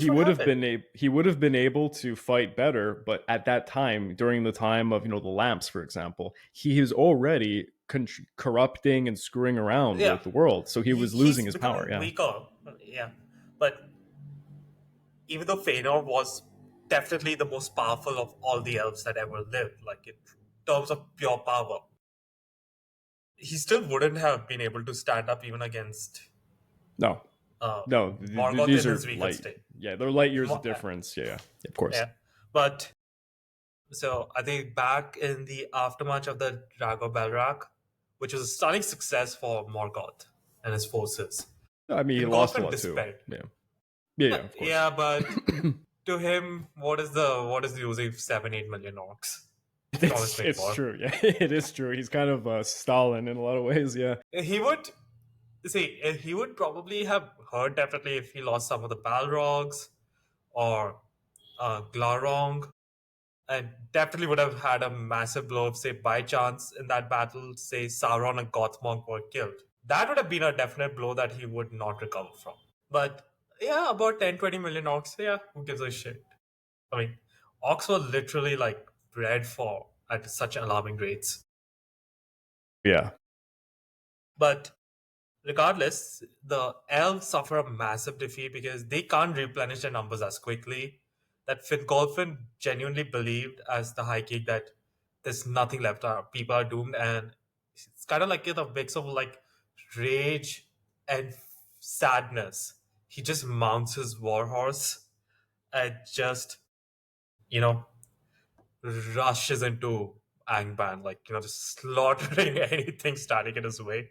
He would have been he would have been able to fight better, but at that time, during the time of the lamps, for example, he is already corrupting and screwing around Yeah, with the world, so he was he's losing his power. becoming Yeah, weaker. Yeah, but even though Fëanor was definitely the most powerful of all the elves that ever lived, like in terms of pure power, he still wouldn't have been able to stand up even against no, uh, no, Morgoth these in are his weaker light. state. Yeah, they're light years of Mo- difference. Yeah, of course. Yeah, but so I think back in the aftermath of the Drago Belrak, which was a stunning success for Morgoth and his forces, I mean, he lost a Fingolfin lot too. despaired. Yeah, yeah, of course. Yeah, but to him, what is the use of 7-8 million orcs? You can always make It's more. true. Yeah, it is true. He's kind of Stalin in a lot of ways. Yeah, He would see. He would probably have hurt definitely if he lost some of the Balrogs or Glarong, and definitely would have had a massive blow if, say, by chance in that battle, say Sauron and Gothmog were killed. That would have been a definite blow that he would not recover from. But yeah, about 10-20 million orcs. Yeah, who gives a shit? I mean, orcs were literally like bred for at such alarming rates. yeah. But regardless, the elves suffer a massive defeat because they can't replenish their numbers as quickly. That Fingolfin genuinely believed as the High King that there's nothing left. People are doomed, and it's kind of like a mix of like rage and sadness. He just mounts his war horse and just you know rushes into Angband, like just slaughtering anything standing in his way.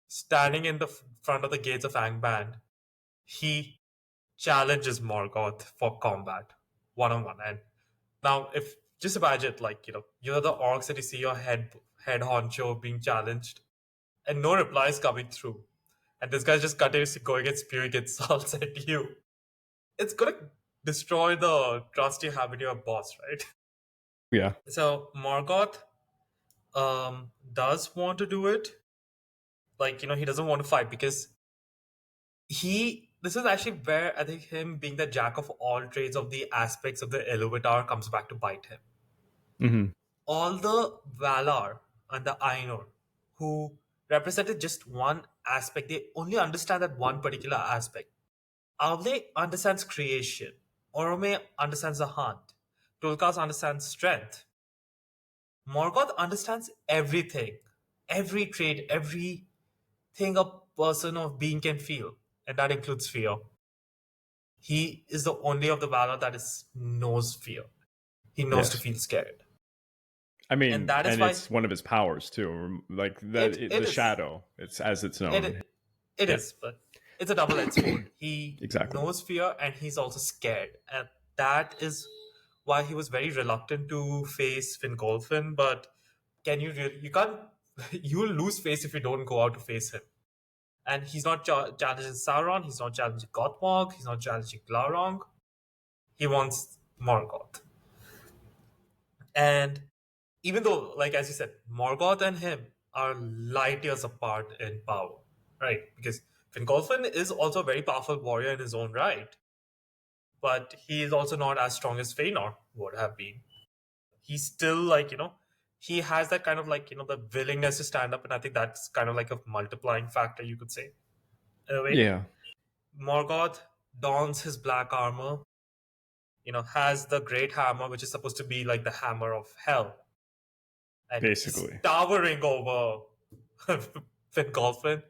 Standing in the front of the gates of Angband, he challenges Morgoth for combat, one on one. And now, if just imagine, like you're the orcs and you see your head honcho being challenged, and no replies coming through, and this guy's just continuously going and spewing insults at you. It's gonna destroy the trust you have in your boss, right? Yeah. So Morgoth does want to do it. Like, he doesn't want to fight because this is actually where I think him being the jack of all trades of the aspects of the Iluvatar comes back to bite him. Hmm. All the Valar and the Ainur who represented just one aspect, they only understand that one particular aspect. Avle understands creation. Orome understands the hunt. Tulkas understands strength. Morgoth understands everything, every trait, everything a person of being can feel, and that includes fear. He is the only of the Valar that knows fear. He knows to Yes. feel scared, I and mean, that is and why it's one of his powers too. Like that, it the it is shadow. It's as it's known. it it Yeah, is, but it's a double-edged sword. He exactly. knows fear, and he's also scared, and that is why he was very reluctant to face Fingolfin. But you can't you'll lose face if you don't go out to face him. And he's not challenging Sauron. He's not challenging Gothmog. He's not challenging Glaurung. He wants Morgoth. And even though, like as you said, Morgoth and him are light years apart in power, right? Because Fingolfin is also a very powerful warrior in his own right, but he is also not as strong as Fëanor would have been. He's still he has that kind of the willingness to stand up, and I think that's kind of like a multiplying factor, you could say, in a way. Yeah, Morgoth dons his black armor, has the great hammer, which is supposed to be like the hammer of hell, and he's basically. towering over Fingolfin,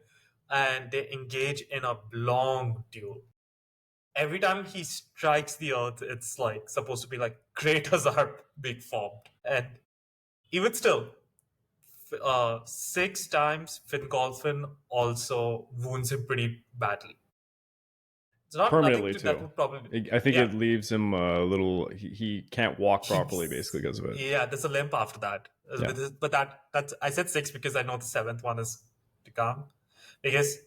and they engage in a long duel. Every time he strikes the earth, it's like supposed to be like craters are being formed, and even still, six times Fingolfin also wounds him pretty badly. It's not nothing Permanently that too. would probably, I think yeah. it leaves him a little. He can't walk properly, He's, basically, because of it. yeah, there's a limp after that. Yeah, But that's I said six because I know the seventh one is to come. Because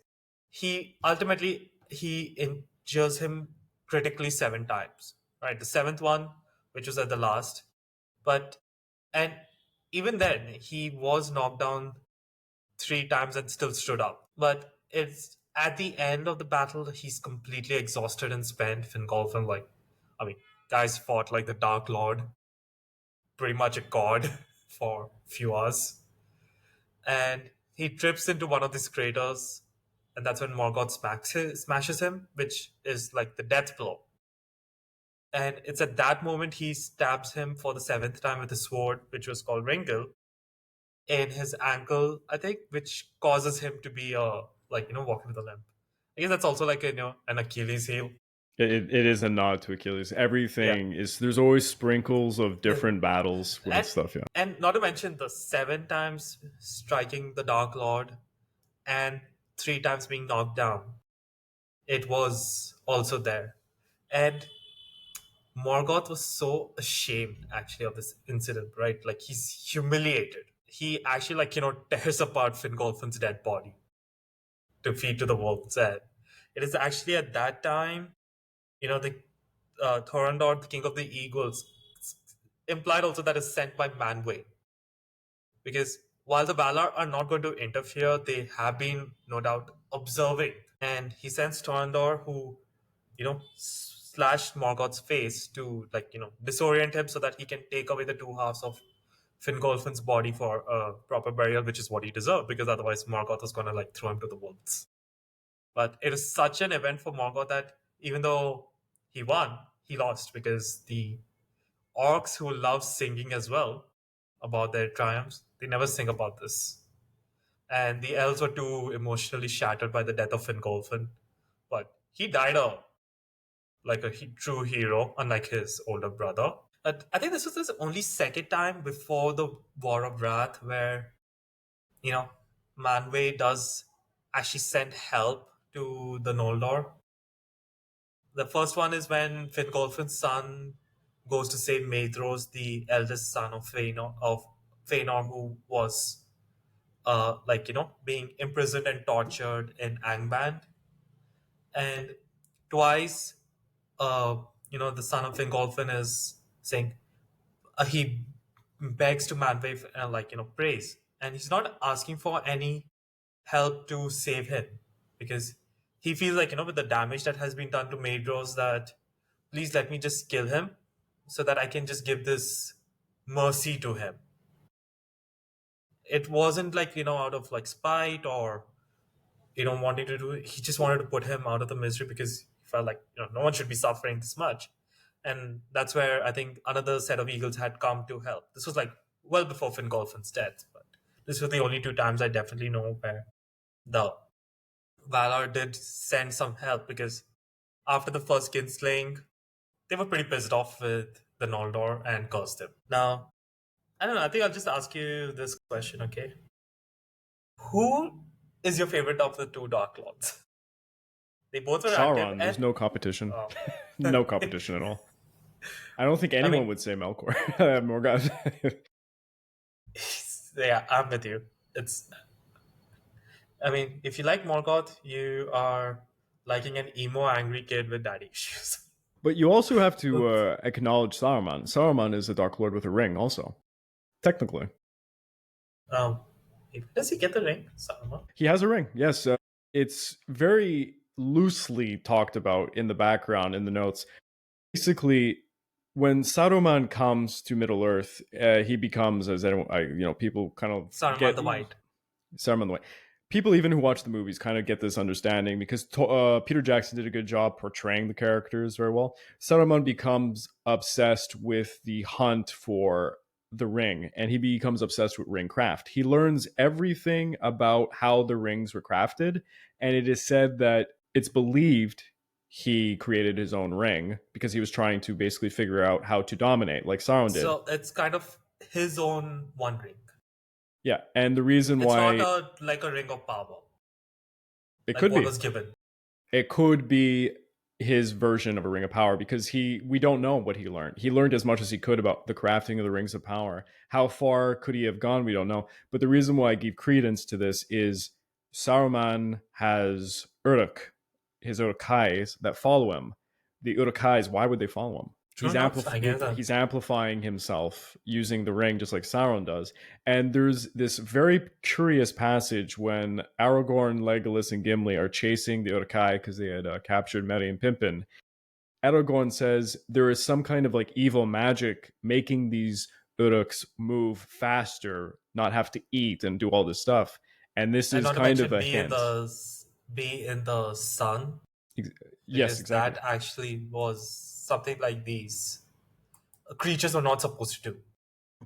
he injures him critically seven times. Right, the seventh one, which was at the last, but and even then he was knocked down three times and still stood up. But it's At the end of the battle, he's completely exhausted and spent. Fingolfin, I mean, guys fought like the Dark Lord, pretty much a god for a few hours. And he trips into one of these craters, and that's when Morgoth smashes him, which is like the death blow. And it's at that moment he stabs him for the seventh time with a sword, which was called Ringel, in his ankle, I think, which causes him to be walking with a limp. I guess that's also like an Achilles heel. It is a nod to Achilles. Yeah, Everything is, there's always sprinkles of Uh, different battles with and stuff. Yeah, and not to mention the seven times striking the Dark Lord and three times being knocked down. It was also there, and Morgoth was so ashamed actually of this incident, right? Like he's humiliated. He actually tears apart Fingolfin's dead body to feed to the wolves. And it is actually at that time, the Thorondor, the king of the eagles, implied also that is sent by Manwë. Because while the Valar are not going to interfere, they have been no doubt observing. And he sends Thorondor, who slashed Morgoth's face to disorient him so that he can take away the two halves of Fingolfin's body for a proper burial, which is what he deserved, because otherwise Morgoth was gonna throw him to the wolves. But it is such an event for Morgoth that even though he won, he lost because the orcs, who love singing as well about their triumphs, they never sing about this. And the elves were too emotionally shattered by the death of Fingolfin. But he died like a true hero, unlike his older brother. But I think this was his only second time before the War of Wrath where, you know, Manwë does actually send help to the Noldor. The first one is when Fingolfin's son goes to save Maedhros, the eldest son of Fëanor, who was being imprisoned and tortured in Angband. And twice, the son of Fingolfin is saying, he begs to Manwë, praise, and he's not asking for any help to save him because he feels like with the damage that has been done to Maedhros, that please let me just kill him so that I can just give this mercy to him. It wasn't out of spite or wanting to do it. He just wanted to put him out of the misery because he felt like no one should be suffering this much. And that's where I think another set of eagles had come to help. This was well before Fingolfin's death, but this was the only two times I definitely know where the Valar did send some help, because after the first kinslaying, they were pretty pissed off with the Noldor and cursed him. Now, I don't know, I think I'll just ask you this question, okay? Who is your favorite of the two Dark Lords? They both were active, Sauron. There's and no competition. uh, No competition at all. I don't think I anyone mean, would say Melkor. Morgoth. yeah, I'm with you. I mean, if you like Morgoth, you are liking an emo, angry kid with daddy issues. But you also have to acknowledge Saruman. Saruman is a Dark Lord with a ring, also. Technically. um, does he get the ring, Saruman? He has a ring, yes. It's very loosely talked about in the background, in the notes. Basically, when Saruman comes to Middle Earth, he becomes, as anyone, people kind of Saruman get the White. Saruman the White. People even who watch the movies kind of get this understanding because Peter Jackson did a good job portraying the characters very well. Saruman becomes obsessed with the hunt for the ring, and he becomes obsessed with ring craft. He learns everything about how the rings were crafted, and it is said that it's believed he created his own ring because he was trying to basically figure out how to dominate, like Sauron did. So it's kind of his own one ring. Yeah, and the reason It's not why like a ring of power, it like could what be, was given. it could be his version of a ring of power because we don't know what he learned. He learned as much as he could about the crafting of the rings of power. How far could he have gone? We don't know. But the reason why I give credence to this is Saruman has Uruk, his Urukais that follow him. The Urukais, why would they follow him? True enough, I guess. He's amplifying himself using the ring just like Sauron does. And there's this very curious passage when Aragorn, Legolas, and Gimli are chasing the Uruk-hai because they had captured Merry and Pippin. Aragorn says there is some kind of like evil magic making these Uruks move faster, not have to eat and do all this stuff. And this And is not to kind of mention a hint. be in the sun, Yes, because exactly. that actually was something like these creatures were not supposed to do.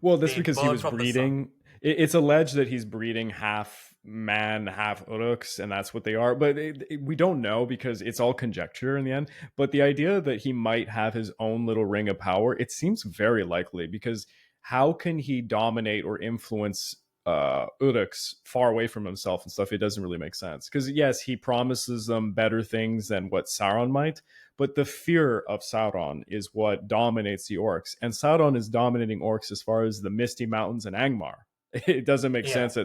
Well, that's They because he burn was from the sun. breeding. It's alleged that he's breeding half man, half Uruks, and that's what they are. But we don't know because it's all conjecture in the end. But the idea that he might have his own little ring of power, it seems very likely because how can he dominate or influence Uruks far away from himself and stuff? It doesn't really make sense. Because yes, he promises them better things than what Sauron might, but the fear of Sauron is what dominates the orcs. And Sauron is dominating orcs as far as the Misty Mountains and Angmar. It doesn't make Yeah. sense that